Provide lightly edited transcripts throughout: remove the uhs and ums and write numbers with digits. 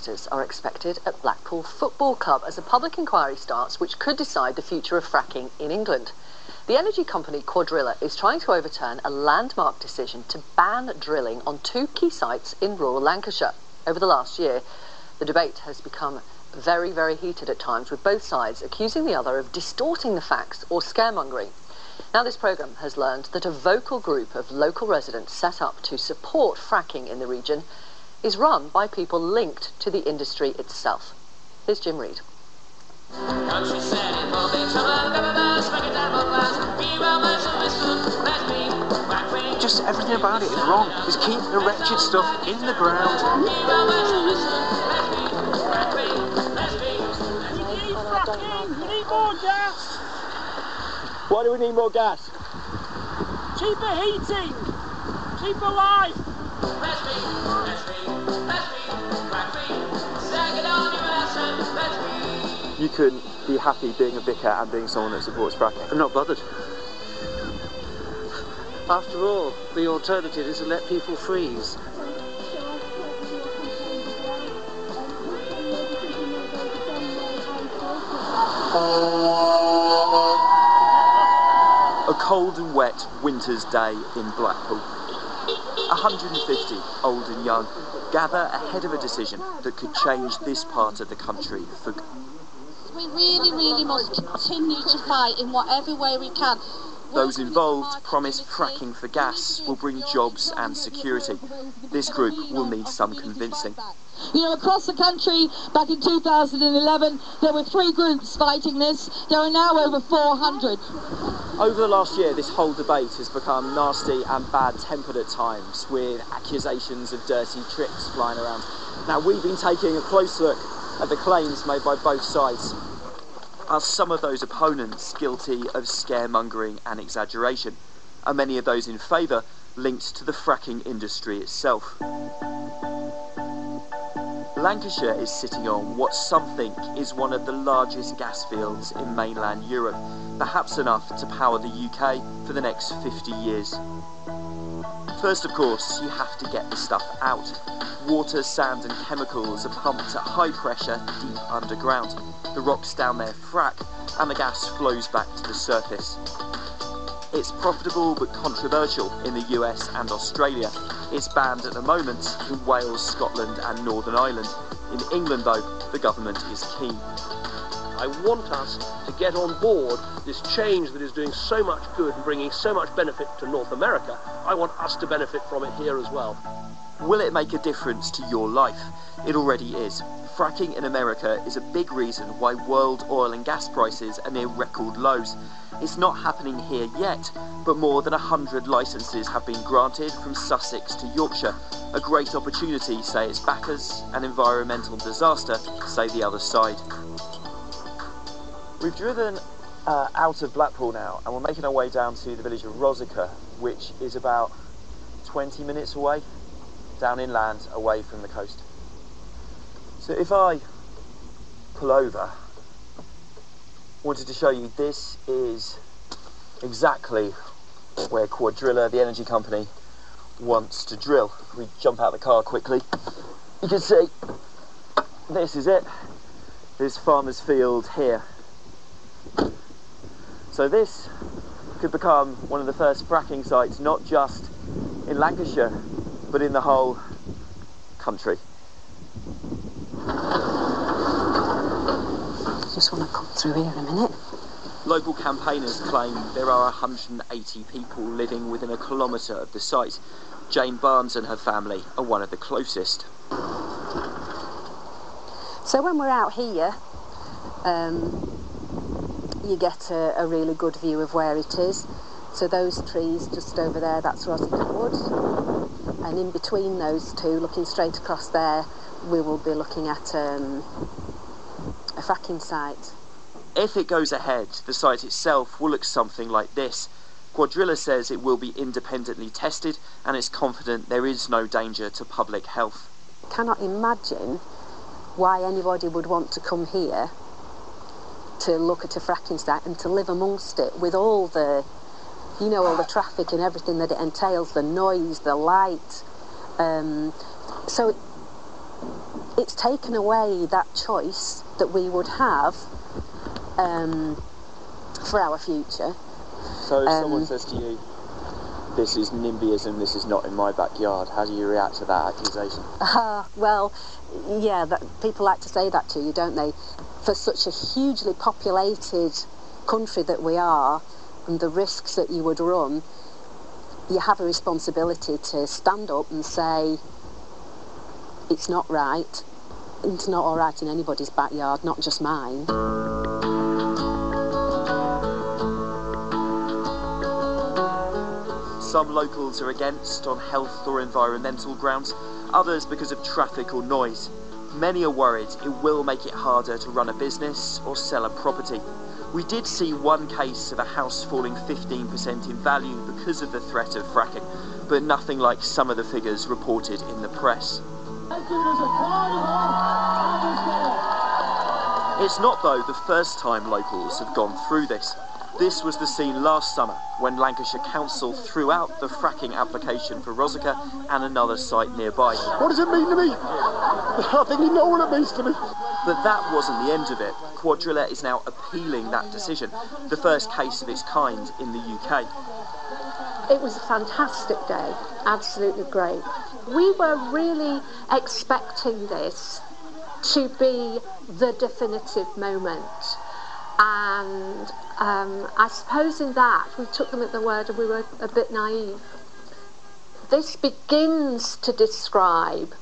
solicitors are expected at Blackpool Football Club as a public inquiry starts which could decide the future of fracking in England. The energy company Cuadrilla is trying to overturn a landmark decision to ban drilling on 2 key sites in rural Lancashire. Over the last year, the debate has become very, very heated at times, with both sides accusing the other of distorting the facts or scaremongering. Now, this programme has learned that a vocal group of local residents set up to support fracking in the region is run by people linked to the industry itself. Here's Jim Reid. Just everything about it is wrong. Just keep the wretched stuff in the ground. We need more gas. Why do we need more gas? Cheaper heating. Cheaper life. You couldn't be happy being a vicar and being someone that supports fracking. I'm not bothered. After all, the alternative is to let people freeze. A cold and wet winter's day in Blackpool. 150, old and young, gather ahead of a decision that could change this part of the country for good. We really must continue to fight in whatever way we can. Those involved promise fracking for gas will bring jobs and security. This group will need some convincing. You know, across the country, back in 2011, there were 3 groups fighting this. There are now over 400. Over the last year, this whole debate has become nasty and bad-tempered at times, with accusations of dirty tricks flying around. Now, we've been taking a close look at the claims made by both sides. Are some of those opponents guilty of scaremongering and exaggeration? Are many of those in favour linked to the fracking industry itself? Lancashire is sitting on what some think is one of the largest gas fields in mainland Europe, perhaps enough to power the UK for the next 50 years. First, of course, you have to get the stuff out. Water, sand and chemicals are pumped at high pressure deep underground. The rocks down there frack and the gas flows back to the surface. It's profitable but controversial in the US and Australia. It's banned at the moment in Wales, Scotland and Northern Ireland. In England, though, the government is keen. I want us to get on board this change that is doing so much good and bringing so much benefit to North America. I want us to benefit from it here as well. Will it make a difference to your life? It already is. Fracking in America is a big reason why world oil and gas prices are near record lows. It's not happening here yet, but more than 100 licences have been granted from Sussex to Yorkshire. A great opportunity, say its backers, an environmental disaster, say the other side. We've driven out of Blackpool now, and we're making our way down to the village of Rosica, which is about 20 minutes away, down inland, away from the coast. So if I pull over, wanted to show you this is exactly where Cuadrilla, the energy company, wants to drill. If we jump out the car quickly, you can see this is it, this farmer's field here. So this could become one of the first fracking sites, not just in Lancashire, but in the whole country. Just want to come through here a minute. Local campaigners claim there are 180 people living within a kilometre of the site. Jane Barnes and her family are one of the closest. So when we're out here, you get a really good view of where it is. So those trees just over there, that's Rosica Wood. And in between those two, looking straight across there, we will be looking at a fracking site. If it goes ahead, the site itself will look something like this. Cuadrilla says it will be independently tested and is confident there is no danger to public health. I cannot imagine why anybody would want to come here to look at a fracking site and to live amongst it with all the, you know, all the traffic and everything that it entails, the noise, the light. So it's taken away that choice that we would have for our future. So if someone says to you, this is NIMBYism, this is not in my backyard, how do you react to that accusation? Well, yeah, people like to say that to you, don't they? For such a hugely populated country that we are, and the risks that you would run, you have a responsibility to stand up and say, it's not right. It's not all right in anybody's backyard, not just mine. Some locals are against on health or environmental grounds, others because of traffic or noise. Many are worried it will make it harder to run a business or sell a property. We did see one case of a house falling 15% in value because of the threat of fracking, but nothing like some of the figures reported in the press. It's not, though, the first time locals have gone through this. This was the scene last summer when Lancashire Council threw out the fracking application for Rosica and another site nearby. What does it mean to me? I think you know what it means to me. But that wasn't the end of it. Cuadrilla is now appealing that decision, the first case of its kind in the UK. It was a fantastic day, absolutely great. We were really expecting this to be the definitive moment. And I suppose in that we took them at their word and we were a bit naive. This begins to describe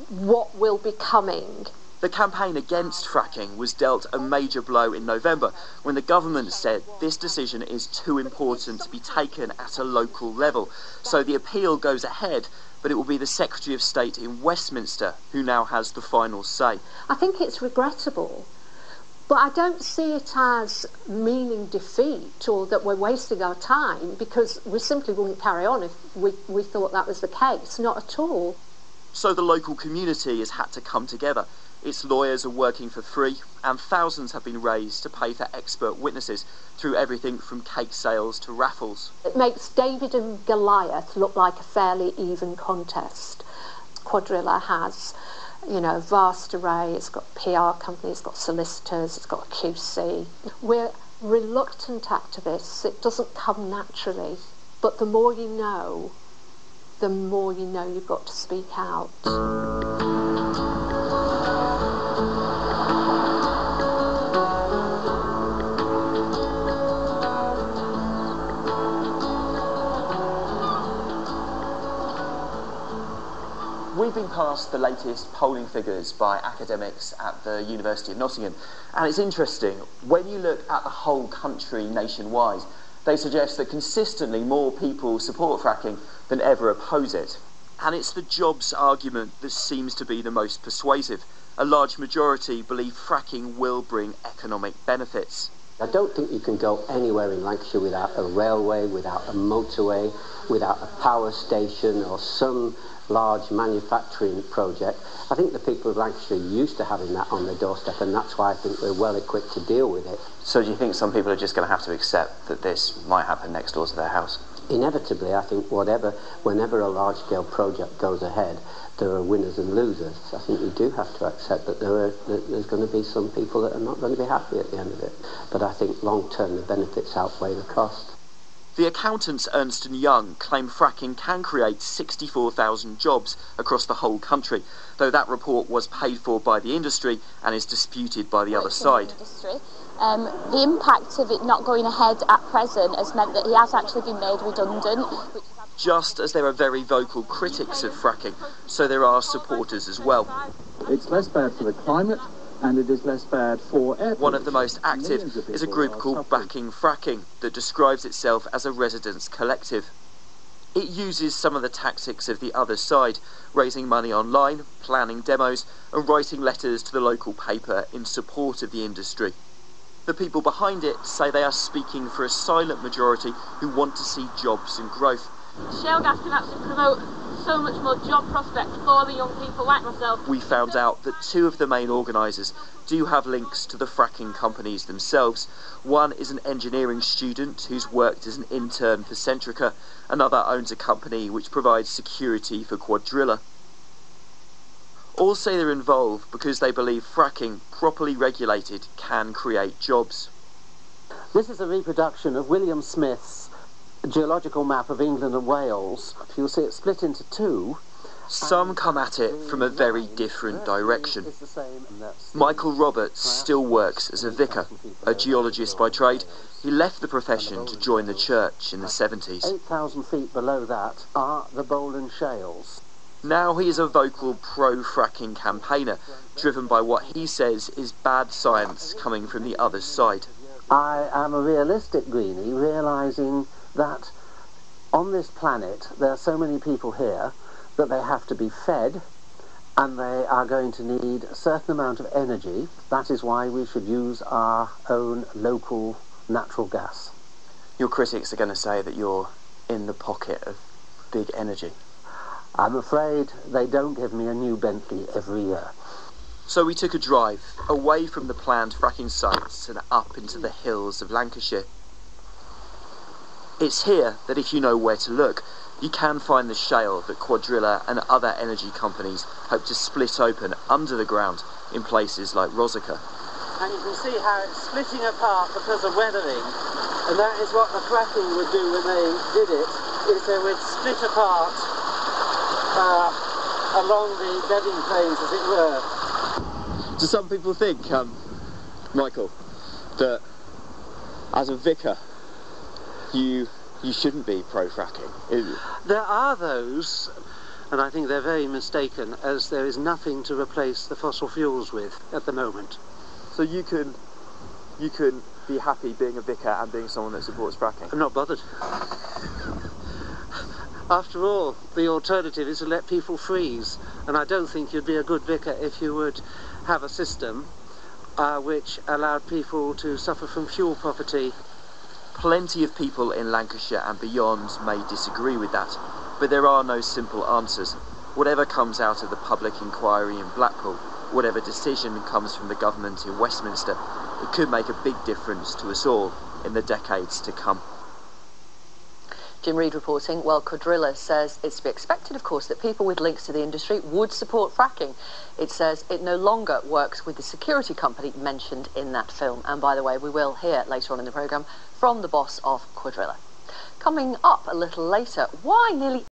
what will be coming. The campaign against fracking was dealt a major blow in November when the government said this decision is too important to be taken at a local level. So the appeal goes ahead, but it will be the Secretary of State in Westminster who now has the final say. I think it's regrettable. But I don't see it as meaning defeat or that we're wasting our time, because we simply wouldn't carry on if we thought that was the case. Not at all. So the local community has had to come together. Its lawyers are working for free, and thousands have been raised to pay for expert witnesses through everything from cake sales to raffles. It makes David and Goliath look like a fairly even contest. Cuadrilla has, you know, a vast array. It's got PR companies, it's got solicitors, it's got a QC. We're reluctant activists. It doesn't come naturally. But the more you know you've got to speak out. We've been past the latest polling figures by academics at the University of Nottingham, and it's interesting, when you look at the whole country nationwide, they suggest that consistently more people support fracking than ever oppose it. And it's the jobs argument that seems to be the most persuasive. A large majority believe fracking will bring economic benefits. I don't think you can go anywhere in Lancashire without a railway, without a motorway, without a power station or some large manufacturing project. I think the people of Lancashire are used to having that on their doorstep, and that's why I think we're well equipped to deal with it. So do you think some people are just going to have to accept that this might happen next door to their house? Inevitably, I think whenever a large-scale project goes ahead, there are winners and losers. I think you do have to accept that there's going to be some people that are not going to be happy at the end of it. But I think long-term the benefits outweigh the cost. The accountants Ernst & Young claim fracking can create 64,000 jobs across the whole country, though that report was paid for by the industry and is disputed by the other side. The impact of it not going ahead at present has meant that he has actually been made redundant. Just as there are very vocal critics of fracking, so there are supporters as well. It's less bad for the climate, and it is less bad for air pollution. One of the most active is a group called Backing Fracking that describes itself as a residents' collective. It uses some of the tactics of the other side, raising money online, planning demos and writing letters to the local paper in support of the industry. The people behind it say they are speaking for a silent majority who want to see jobs and growth. Shale gas can actually promote so much more job prospects for the young people like myself. We found out that two of the main organisers do have links to the fracking companies themselves. One is an engineering student who's worked as an intern for Centrica. Another owns a company which provides security for Cuadrilla. All say they're involved because they believe fracking, properly regulated, can create jobs. This is a reproduction of William Smith's geological map of England and Wales. You'll see it split into two. Some come at it from a very different direction. Michael Roberts still works as a vicar, a geologist by trade. He left the profession to join the church in the 70s. 8,000 feet below that are the Bowland Shales. Now he is a vocal pro-fracking campaigner, driven by what he says is bad science coming from the other side. I am a realistic greenie, realising that on this planet there are so many people here that they have to be fed, and they are going to need a certain amount of energy. That is why we should use our own local natural gas. Your critics are going to say that you're in the pocket of big energy. I'm afraid they don't give me a new Bentley every year. So we took a drive away from the planned fracking sites and up into the hills of Lancashire. It's here that if you know where to look, you can find the shale that Cuadrilla and other energy companies hope to split open under the ground in places like Rosica. And you can see how it's splitting apart because of weathering, and that is what the fracking would do when they did it, is they would split apart along the bedding planes, as it were. Do some people think, Michael, that as a vicar you shouldn't be pro-fracking? There are those, and I think they're very mistaken, as there is nothing to replace the fossil fuels with at the moment. So you can be happy being a vicar and being someone that supports fracking? I'm not bothered. After all, the alternative is to let people freeze, and I don't think you'd be a good vicar if you would have a system which allowed people to suffer from fuel poverty. Plenty of people in Lancashire and beyond may disagree with that, but there are no simple answers. Whatever comes out of the public inquiry in Blackpool, whatever decision comes from the government in Westminster, it could make a big difference to us all in the decades to come. Jim Reid reporting. Well, Cuadrilla says it's to be expected, of course, that people with links to the industry would support fracking. It says it no longer works with the security company mentioned in that film. And by the way, we will hear later on in the programme from the boss of Cuadrilla. Coming up a little later, why nearly